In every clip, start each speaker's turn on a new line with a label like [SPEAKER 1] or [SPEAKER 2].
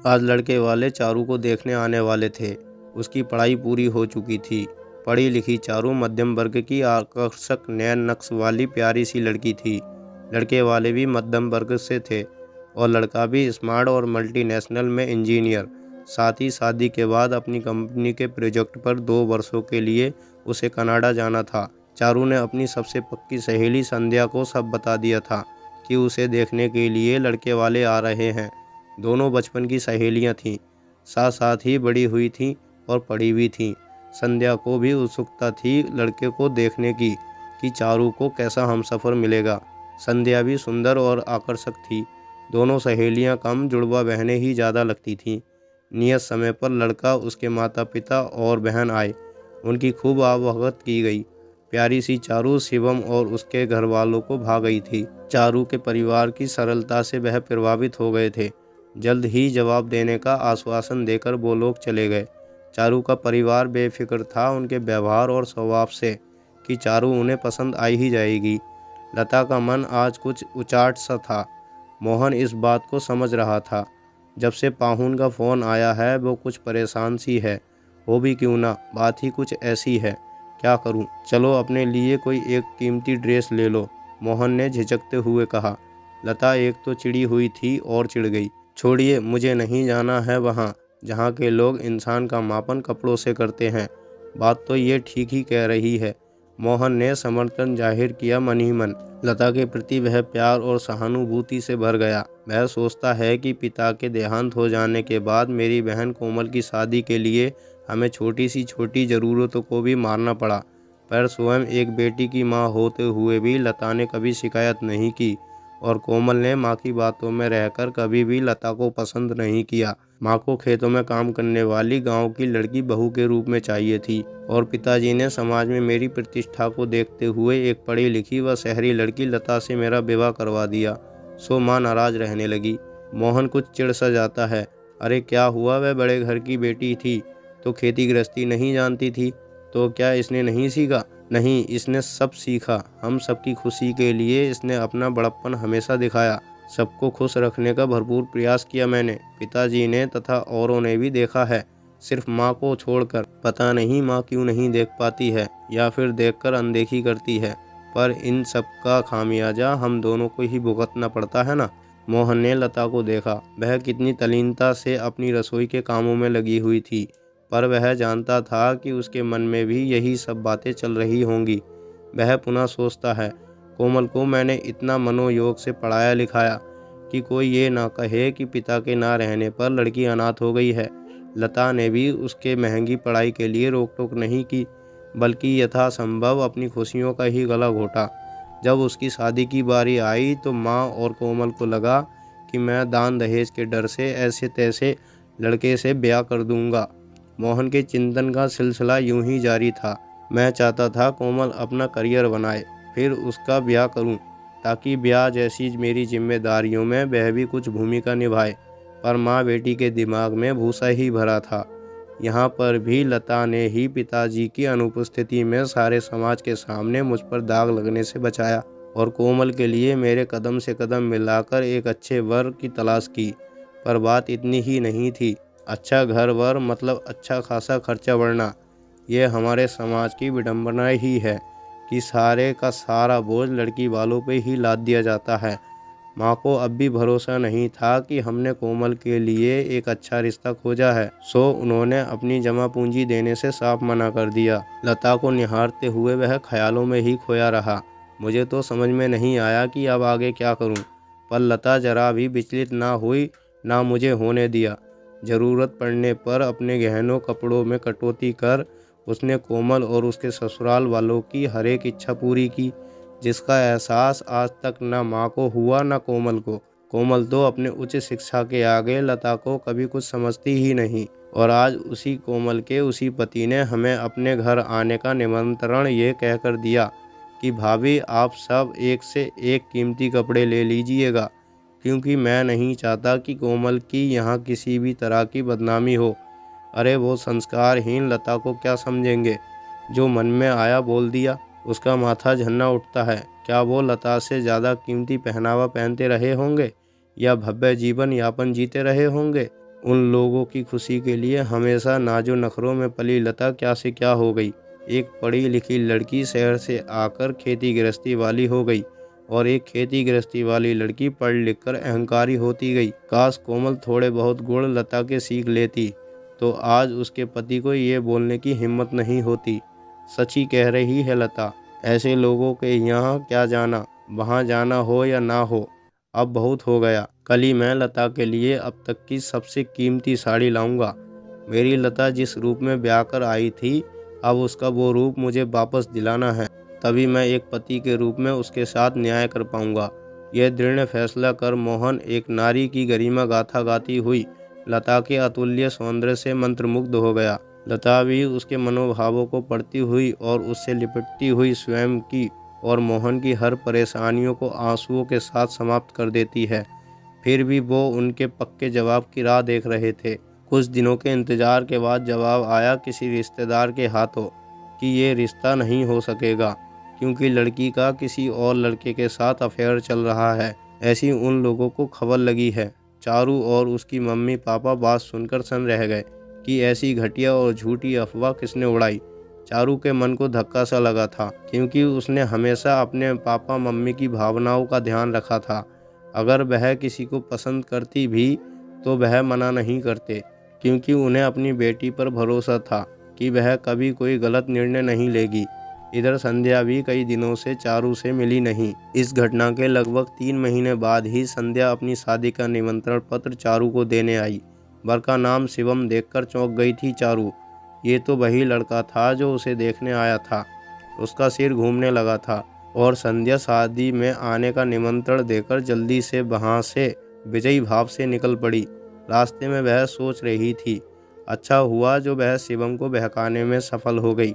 [SPEAKER 1] आज लड़के वाले चारू को देखने आने वाले थे। उसकी पढ़ाई पूरी हो चुकी थी। पढ़ी लिखी चारू मध्यम वर्ग की आकर्षक नैन नक्श वाली प्यारी सी लड़की थी। लड़के वाले भी मध्यम वर्ग से थे और लड़का भी स्मार्ट और मल्टीनेशनल में इंजीनियर। साथ ही शादी के बाद अपनी कंपनी के प्रोजेक्ट पर 2 वर्षों के लिए उसे कनाडा जाना था। चारू ने अपनी सबसे पक्की सहेली संध्या को सब बता दिया था कि उसे देखने के लिए लड़के वाले आ रहे हैं। दोनों बचपन की सहेलियां थीं, साथ साथ ही बड़ी हुई थीं और पढ़ी भी थीं। संध्या को भी उत्सुकता थी लड़के को देखने की कि चारू को कैसा हमसफ़र मिलेगा। संध्या भी सुंदर और आकर्षक थी। दोनों सहेलियां कम, जुड़वा बहनें ही ज़्यादा लगती थीं। नियत समय पर लड़का, उसके माता पिता और बहन आए। उनकी खूब आवभगत की गई। प्यारी सी चारू शिवम और उसके घर वालों को भा गई थी। चारू के परिवार की सरलता से वह प्रभावित हो गए थे। जल्द ही जवाब देने का आश्वासन देकर वो लोग चले गए। चारू का परिवार बेफिक्र था उनके व्यवहार और स्वभाव से कि चारू उन्हें पसंद आई ही जाएगी। लता का मन आज कुछ उचाट सा था। मोहन इस बात को समझ रहा था। जब से पाहुन का फ़ोन आया है वो कुछ परेशान सी है। हो भी क्यों ना, बात ही कुछ ऐसी है। क्या करूं? चलो अपने लिए कोई एक कीमती ड्रेस ले लो, मोहन ने झिझकते हुए कहा। लता एक तो चिड़ी हुई थी और चिढ़ गई। छोड़िए, मुझे नहीं जाना है वहाँ जहाँ के लोग इंसान का मापन कपड़ों से करते हैं। बात तो ये ठीक ही कह रही है। मोहन ने समर्थन जाहिर किया मन ही मन। लता के प्रति वह प्यार और सहानुभूति से भर गया। वह सोचता है कि पिता के देहांत हो जाने के बाद मेरी बहन कोमल की शादी के लिए हमें छोटी सी छोटी ज़रूरतों को भी मारना पड़ा, पर स्वयं एक बेटी की माँ होते हुए भी लता ने कभी शिकायत नहीं की और कोमल ने माँ की बातों में रहकर कभी भी लता को पसंद नहीं किया। माँ को खेतों में काम करने वाली गांव की लड़की बहू के रूप में चाहिए थी और पिताजी ने समाज में मेरी प्रतिष्ठा को देखते हुए एक पढ़ी लिखी व शहरी लड़की लता से मेरा विवाह करवा दिया। सो माँ नाराज रहने लगी। मोहन कुछ चिढ़ सा जाता है। अरे क्या हुआ, वह बड़े घर की बेटी थी तो खेती गृहस्थी नहीं जानती थी, तो क्या इसने नहीं सीखा? नहीं, इसने सब सीखा। हम सबकी खुशी के लिए इसने अपना बड़प्पन हमेशा दिखाया। सबको खुश रखने का भरपूर प्रयास किया मैंने, पिताजी ने तथा औरों ने भी देखा है, सिर्फ माँ को छोड़कर। पता नहीं माँ क्यों नहीं देख पाती है या फिर देखकर अनदेखी करती है, पर इन सब का खामियाजा हम दोनों को ही भुगतना पड़ता है ना। मोहन ने लता को देखा। वह कितनी तल्लीनता से अपनी रसोई के कामों में लगी हुई थी, पर वह जानता था कि उसके मन में भी यही सब बातें चल रही होंगी। वह पुनः सोचता है, कोमल को मैंने इतना मनोयोग से पढ़ाया लिखाया कि कोई ये ना कहे कि पिता के ना रहने पर लड़की अनाथ हो गई है। लता ने भी उसके महंगी पढ़ाई के लिए रोक टोक नहीं की, बल्कि यथासंभव अपनी खुशियों का ही गला घोटा। जब उसकी शादी की बारी आई तो माँ और कोमल को लगा कि मैं दान दहेज के डर से ऐसे तैसे लड़के से ब्याह कर दूंगा। मोहन के चिंतन का सिलसिला यूं ही जारी था। मैं चाहता था कोमल अपना करियर बनाए, फिर उसका ब्याह करूं, ताकि ब्याह जैसी मेरी जिम्मेदारियों में वह भी कुछ भूमिका निभाए। पर माँ बेटी के दिमाग में भूसा ही भरा था। यहाँ पर भी लता ने ही पिताजी की अनुपस्थिति में सारे समाज के सामने मुझ पर दाग लगने से बचाया और कोमल के लिए मेरे कदम से कदम मिलाकर एक अच्छे वर की तलाश की। पर बात इतनी ही नहीं थी। अच्छा घर वर मतलब अच्छा खासा खर्चा बढ़ना, ये हमारे समाज की विडंबना ही है कि सारे का सारा बोझ लड़की वालों पे ही लाद दिया जाता है। माँ को अब भी भरोसा नहीं था कि हमने कोमल के लिए एक अच्छा रिश्ता खोजा है, सो उन्होंने अपनी जमा पूंजी देने से साफ मना कर दिया। लता को निहारते हुए वह ख्यालों में ही खोया रहा। मुझे तो समझ में नहीं आया कि अब आगे क्या करूं, पर लता जरा भी विचलित ना हुई, ना मुझे होने दिया। ज़रूरत पड़ने पर अपने गहनों कपड़ों में कटौती कर उसने कोमल और उसके ससुराल वालों की हर एक इच्छा पूरी की, जिसका एहसास आज तक न माँ को हुआ न कोमल को। कोमल तो अपने उच्च शिक्षा के आगे लता को कभी कुछ समझती ही नहीं, और आज उसी कोमल के उसी पति ने हमें अपने घर आने का निमंत्रण ये कहकर दिया कि भाभी आप सब एक से एक कीमती कपड़े ले लीजिएगा, क्योंकि मैं नहीं चाहता कि कोमल की यहाँ किसी भी तरह की बदनामी हो। अरे वो संस्कारहीन लता को क्या समझेंगे, जो मन में आया बोल दिया। उसका माथा झन्ना उठता है। क्या वो लता से ज़्यादा कीमती पहनावा पहनते रहे होंगे या भव्य जीवन यापन जीते रहे होंगे? उन लोगों की खुशी के लिए हमेशा नाजो नखरों में पली लता क्या से क्या हो गई। एक पढ़ी लिखी लड़की शहर से आकर खेती गृहस्थी वाली हो गई और एक खेती गृहस्थी वाली लड़की पढ़ लिख कर अहंकारी होती गई। काश कोमल थोड़े बहुत गुण लता के सीख लेती तो आज उसके पति को ये बोलने की हिम्मत नहीं होती। सच ही कह रही है लता, ऐसे लोगों के यहाँ क्या जाना, वहाँ जाना हो या ना हो, अब बहुत हो गया। कल ही मैं लता के लिए अब तक की सबसे कीमती साड़ी लाऊंगा। मेरी लता जिस रूप में ब्याह कर आई थी, अब उसका वो रूप मुझे वापस दिलाना है। तभी मैं एक पति के रूप में उसके साथ न्याय कर पाऊंगा। यह दृढ़ फैसला कर मोहन एक नारी की गरिमा गाथा गाती हुई लता के अतुल्य सौंदर्य से मंत्रमुग्ध हो गया। लता भी उसके मनोभावों को पढ़ती हुई और उससे लिपटती हुई स्वयं की और मोहन की हर परेशानियों को आंसुओं के साथ समाप्त कर देती है। फिर भी वो उनके पक्के जवाब की राह देख रहे थे। कुछ दिनों के इंतजार के बाद जवाब आया किसी रिश्तेदार के हाथों कि ये रिश्ता नहीं हो सकेगा क्योंकि लड़की का किसी और लड़के के साथ अफेयर चल रहा है, ऐसी उन लोगों को खबर लगी है। चारू और उसकी मम्मी पापा बात सुनकर सन रह गए कि ऐसी घटिया और झूठी अफवाह किसने उड़ाई। चारू के मन को धक्का सा लगा था क्योंकि उसने हमेशा अपने पापा मम्मी की भावनाओं का ध्यान रखा था। अगर वह किसी को पसंद करती भी तो वह मना नहीं करते क्योंकि उन्हें अपनी बेटी पर भरोसा था कि वह कभी कोई गलत निर्णय नहीं लेगी। इधर संध्या भी कई दिनों से चारू से मिली नहीं। इस घटना के लगभग 3 महीने बाद ही संध्या अपनी शादी का निमंत्रण पत्र चारू को देने आई। वर का नाम शिवम देखकर चौंक गई थी चारू। ये तो वही लड़का था जो उसे देखने आया था। उसका सिर घूमने लगा था और संध्या शादी में आने का निमंत्रण देकर जल्दी से वहाँ से विजयी भाव से निकल पड़ी। रास्ते में वह सोच रही थी, अच्छा हुआ जो वह शिवम को बहकाने में सफल हो गई,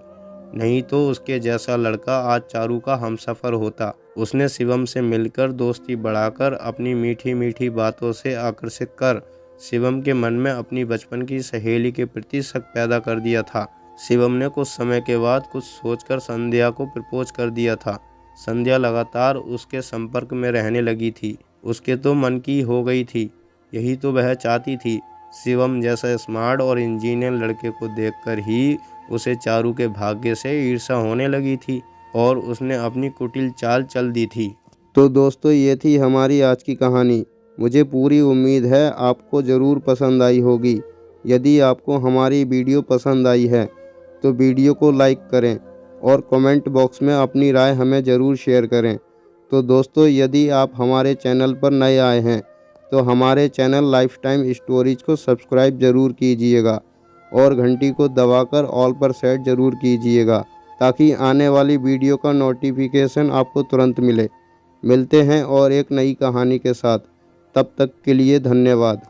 [SPEAKER 1] नहीं तो उसके जैसा लड़का आज चारू का हमसफर होता। उसने शिवम से मिलकर दोस्ती बढ़ाकर अपनी मीठी मीठी बातों से आकर्षित कर शिवम के मन में अपनी बचपन की सहेली के प्रति शक पैदा कर दिया था। शिवम ने कुछ समय के बाद कुछ सोचकर संध्या को प्रपोज कर दिया था। संध्या लगातार उसके संपर्क में रहने लगी थी। उसके तो मन की हो गई थी। यही तो वह चाहती थी। शिवम जैसा स्मार्ट और इंजीनियर लड़के को देखकर ही उसे चारू के भाग्य से ईर्ष्या होने लगी थी और उसने अपनी कुटिल चाल चल दी थी। तो दोस्तों, ये थी हमारी आज की कहानी। मुझे पूरी उम्मीद है आपको ज़रूर पसंद आई होगी। यदि आपको हमारी वीडियो पसंद आई है तो वीडियो को लाइक करें और कमेंट बॉक्स में अपनी राय हमें ज़रूर शेयर करें। तो दोस्तों, यदि आप हमारे चैनल पर नए आए हैं तो हमारे चैनल लाइफ टाइम स्टोरीज को सब्सक्राइब ज़रूर कीजिएगा और घंटी को दबाकर ऑल पर सेट ज़रूर कीजिएगा ताकि आने वाली वीडियो का नोटिफिकेशन आपको तुरंत मिले। मिलते हैं और एक नई कहानी के साथ। तब तक के लिए धन्यवाद।